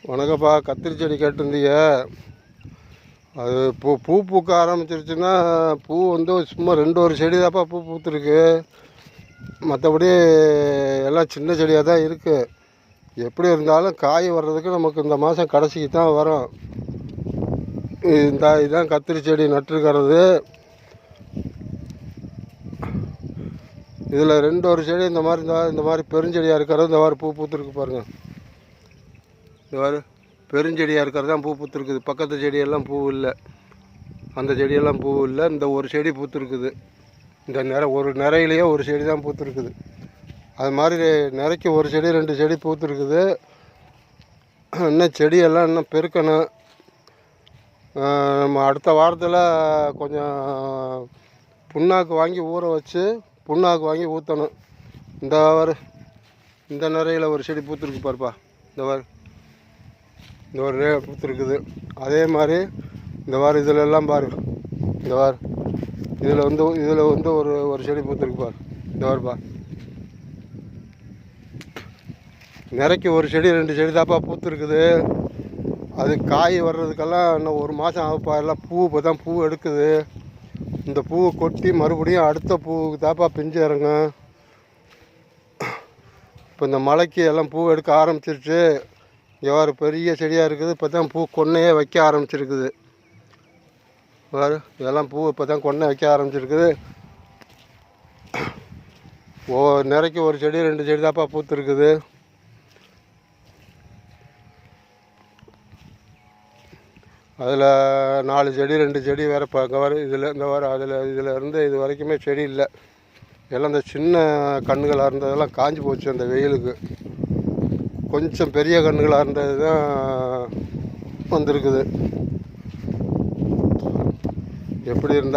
வணக்கம்ப்பா. கத்திரி செடி கேட்டிருந்தீங்க. அது பூ பூக்க ஆரம்பிச்சிருச்சுன்னா பூ சும்மா ஒரு செடி தான்ப்பா பூ பூத்துருக்கு. மற்றபடி எல்லாம் சின்ன செடியாக தான் இருக்குது. எப்படி இருந்தாலும் காய் வர்றதுக்கு நமக்கு இந்த மாதம் கடைசிக்கு தான் வரும். இதுதான் கத்திரி செடி நட்டுருக்கிறது. இதில் ஒரு செடி இந்த மாதிரி பெருஞ்செடியாக இருக்கிறது இந்த மாதிரி பூ பூத்துருக்கு பாருங்கள். இந்த மாதிரி பெருஞ்செடியாக இருக்கிறது தான் பூ பூத்துருக்குது. பக்கத்து செடியெல்லாம் பூ இல்லை, அந்த செடியெல்லாம் பூ இல்லை. இந்த ஒரு செடி பூத்துருக்குது. இந்த ஒரு நிறையிலேயே ஒரு செடி தான் பூத்துருக்குது. அது மாதிரி நிறைக்கு ஒரு செடி 2 செடி பூத்துருக்குது. இன்னும் செடியெல்லாம் இன்னும் பெருக்கணும். நம்ம அடுத்த வாரத்தில் கொஞ்சம் புண்ணாக்கு வாங்கி ஊற வச்சு புண்ணாக்கு வாங்கி ஊற்றணும். இந்த நிறையில் ஒரு செடி பூத்துருக்கு பாருப்பா. இந்த ஒரு பூத்துருக்குது. அதே மாதிரி இதில் எல்லாம் பாரு. இதில் ஒரு செடி பூத்துருக்கு பாரு. பாருப்பா, நிறைக்கு ஒரு செடி 2 செடி தாப்பா பூத்துருக்குது. அது காய் வர்றதுக்கெல்லாம் இன்னும் ஒரு மாதம் ஆகுப்பா. எல்லாம் இப்போ தான் பூ எடுக்குது. இந்த பூவை கொட்டி மறுபடியும் அடுத்த பூவுக்கு தாப்பா பிஞ்சு இறங்கும். இப்போ இந்த மழைக்கு எல்லாம் பூ எடுக்க ஆரம்பிச்சிருச்சு. எவ்வாறு பெரிய செடியாக இருக்குது. இப்போ தான் பூ கொன்னையே வைக்க ஆரம்பிச்சிருக்குது. இதெல்லாம் பூ இப்போ தான் கொன்னை வைக்க ஆரம்பிச்சிருக்குது. நிறைக்கு ஒரு செடி 2 செடி தாப்பா பூத்துருக்குது. அதில் 4 செடி 2 செடி வேறு இதில் இருந்து இது வரைக்குமே செடி இல்லை. எல்லாம் இந்த சின்ன கன்றுகளாக இருந்ததெல்லாம் காஞ்சி போச்சு அந்த வெயிலுக்கு. கொஞ்சம் பெரிய கன்றுகளாக இருந்தது தான் வந்திருக்குது. எப்படி இருந்தால்